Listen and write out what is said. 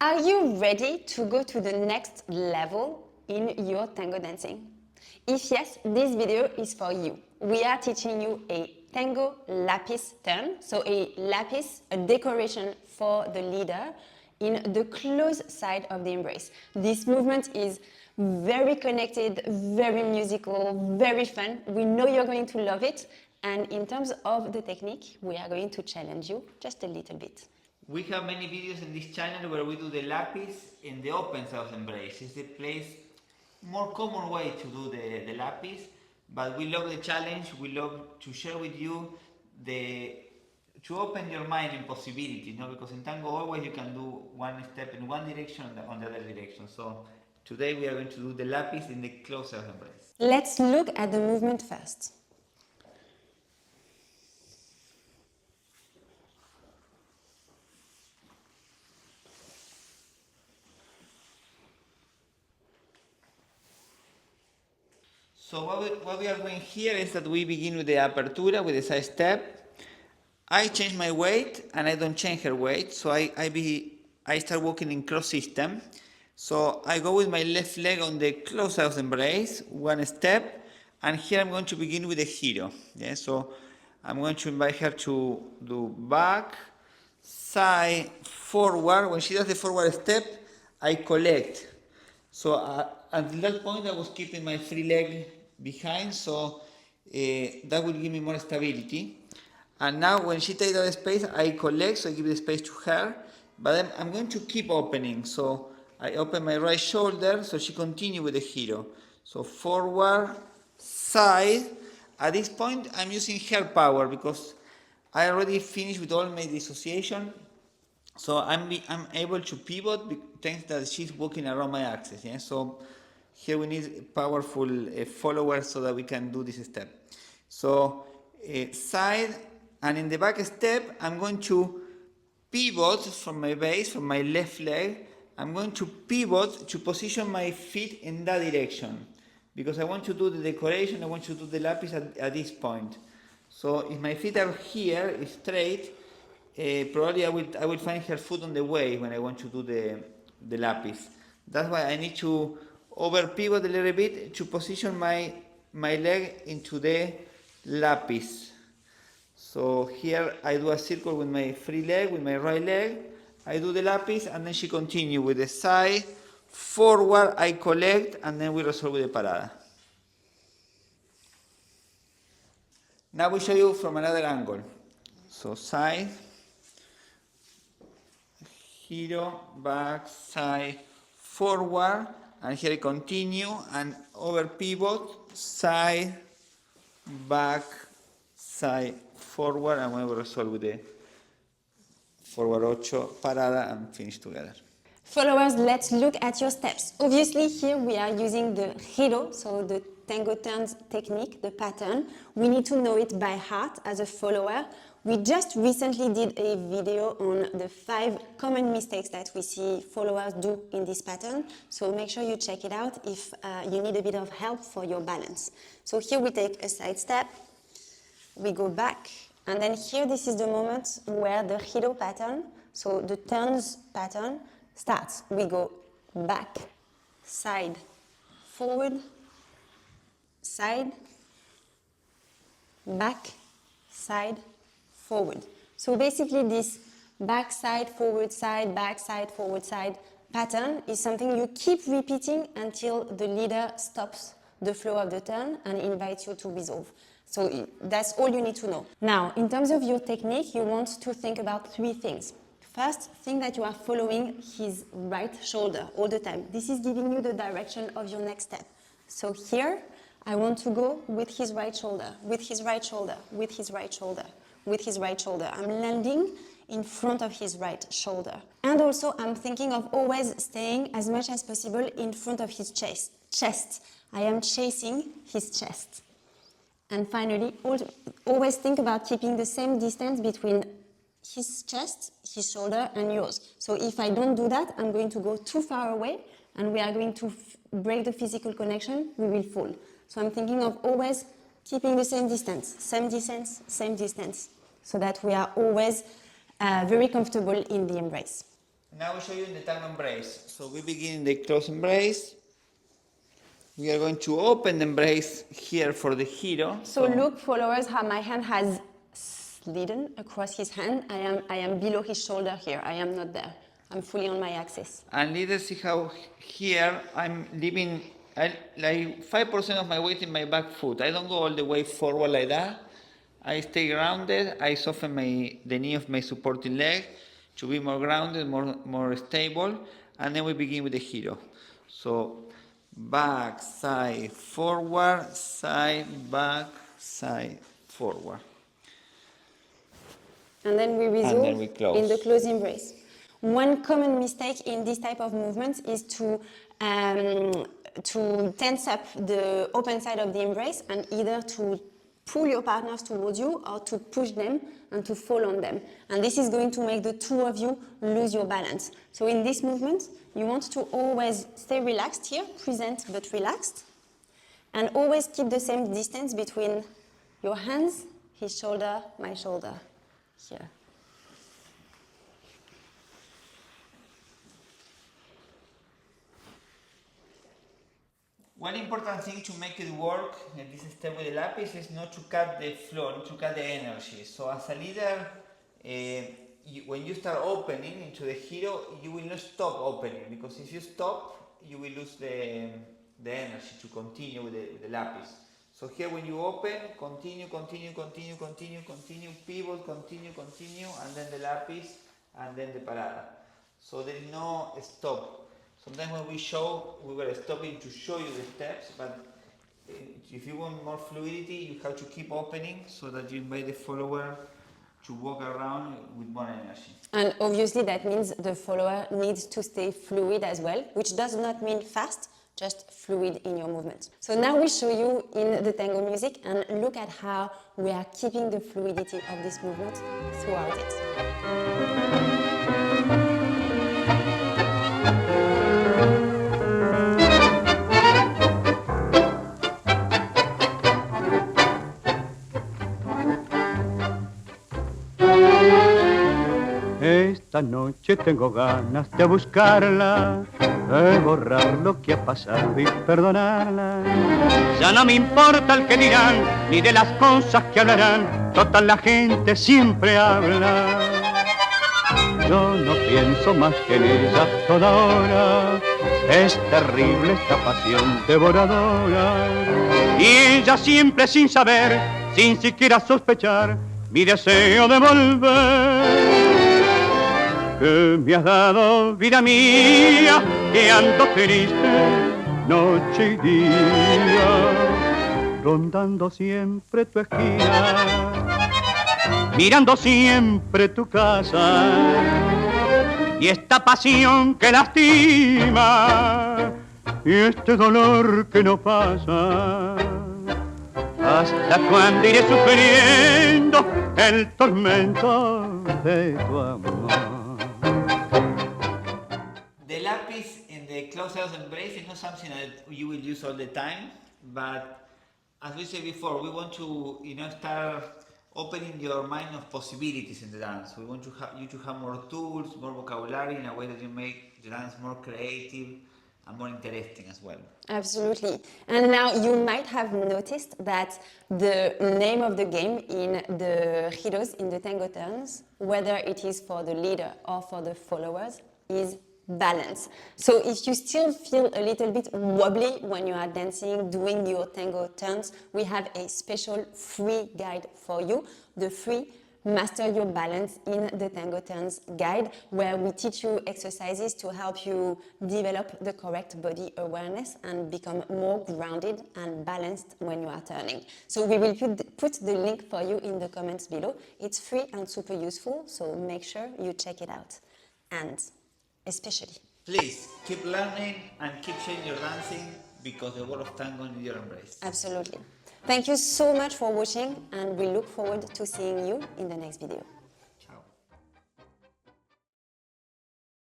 Are you ready to go to the next level in your tango dancing? If yes, this video is for you. We are teaching you a tango lapis turn, so a lapis, a decoration for the leader in the close side of the embrace. This movement is very connected, very musical, very fun. We know you're going to love it. And in terms of the technique, we are going to challenge you just a little bit. We have many videos in this channel where we do the lapis in the open side of the embrace. It's the place, more common way to do the lapis, but we love the challenge. We love to share with you to open your mind in possibilities, because in tango always you can do one step in one direction and on the other direction. So today we are going to do the lapis in the close side of the embrace. Let's look at the movement first. So what we are doing here is that we begin with the apertura, with the side step. I change my weight and I don't change her weight, so I start walking in cross system. So I go with my left leg on the close side of the embrace, one step, and here I'm going to begin with the Giro. Yeah? So I'm going to invite her to do back, side, forward. When she does the forward step, I collect. So until that point I was keeping my free leg behind, so that will give me more stability. And now when she takes that space, I collect, so I give the space to her, but then I'm going to keep opening. So I open my right shoulder, so she continues with the Giro. So forward, side. At this point I'm using her power because I already finished with all my dissociation. So I'm able to pivot thanks that she's walking around my axis. Yeah? So here we need powerful followers so that we can do this step. So side, and in the back step I'm going to pivot from my base, from my left leg. I'm going to pivot to position my feet in that direction because I want to do the decoration, I want to do the lapis at this point. So if my feet are here, straight, probably I will find her foot on the way when I want to do the lapis. That's why I need to over pivot a little bit to position my leg into the lapis. So here I do a circle with my free leg, with my right leg. I do the lapis and then she continues with the side, forward, I collect, and then we resolve with the parada. Now we show you from another angle. So side, Giro, back, side, forward, and here I continue and over pivot, side, back, side, forward, and we will resolve with the forward 8, parada, and finish together. Followers, let's look at your steps. Obviously here we are using the Giro, so the tango turns technique, the pattern. We need to know it by heart as a follower. We just recently did a video on the 5 common mistakes that we see followers do in this pattern. So make sure you check it out if you need a bit of help for your balance. So here we take a side step, we go back, and then here this is the moment where the Giro pattern, so the turns pattern, starts. We go back, side, forward, side, back, side, forward. So basically this back side, forward side, back side, forward side pattern is something you keep repeating until the leader stops the flow of the turn and invites you to resolve. So that's all you need to know. Now, in terms of your technique, you want to think about 3 things. First, think that you are following his right shoulder all the time. This is giving you the direction of your next step. So here, I want to go with his right shoulder, with his right shoulder, with his right shoulder, with his right shoulder. I'm landing in front of his right shoulder. And also, I'm thinking of always staying as much as possible in front of his chest. I am chasing his chest. And finally, always think about keeping the same distance between his chest, his shoulder, and yours. So if I don't do that, I'm going to go too far away, and we are going to break the physical connection, we will fall. So I'm thinking of always keeping the same distance, so that we are always very comfortable in the embrace. Now we show you in the tango embrace. So we begin in the close embrace. We are going to open the embrace here for the Giro. So look, followers, how my hand has slidden across his hand. I am below his shoulder here. I am not there. I'm fully on my axis. And let's see how here I'm leaving like 5% of my weight in my back foot. I don't go all the way forward like that. I stay grounded. I soften the knee of my supporting leg to be more grounded, more stable. And then we begin with the Giro. So back, side, forward, side, back, side, forward. And then we resume then we close. in the close embrace. One common mistake in this type of movements is to tense up the open side of the embrace and either to pull your partners towards you or to push them and to fall on them. And this is going to make the two of you lose your balance. So in this movement, you want to always stay relaxed here, present but relaxed, and always keep the same distance between your hands, his shoulder, my shoulder, here. One important thing to make it work in this step with the Lapis is not to cut the flow, not to cut the energy. So as a leader, when you start opening into the Giro, you will not stop opening, because if you stop, you will lose the energy to continue with the Lapis. So here when you open, continue, pivot, continue, and then the Lapis, and then the Parada. So there is no stop. Sometimes when we show, we were stopping to show you the steps, but if you want more fluidity, you have to keep opening so that you invite the follower to walk around with more energy. And obviously that means the follower needs to stay fluid as well, which does not mean fast, just fluid in your movement. So now we show you in the tango music and look at how we are keeping the fluidity of this movement throughout it. Esta noche tengo ganas de buscarla, de borrar lo que ha pasado y perdonarla. Ya no me importa el que dirán, ni de las cosas que hablarán, total la gente siempre habla. Yo no pienso más que en ella toda hora, es terrible esta pasión devoradora. Y ella siempre sin saber, sin siquiera sospechar, mi deseo de volver. Que me has dado vida mía, que ando triste noche y día, rondando siempre tu esquina, mirando siempre tu casa, y esta pasión que lastima, y este dolor que no pasa, hasta cuando iré sufriendo el tormento de tu amor. The Lapis in the close-out embrace is not something that you will use all the time, but as we said before, we want to start opening your mind of possibilities in the dance. We want you to have more tools, more vocabulary, in a way that you make the dance more creative and more interesting as well. Absolutely. And now you might have noticed that the name of the game in the giros, in the tango turns, whether it is for the leader or for the followers, is balance. So if you still feel a little bit wobbly when you are dancing, doing your tango turns, we have a special free guide for you, the free Master Your Balance in the Tango Turns guide, where we teach you exercises to help you develop the correct body awareness and become more grounded and balanced when you are turning. So we will put the link for you in the comments below. It's free and super useful, so make sure you check it out. And especially, please keep learning and keep sharing your dancing, because the world of tango needs your embrace. Absolutely. Thank you so much for watching, and we look forward to seeing you in the next video.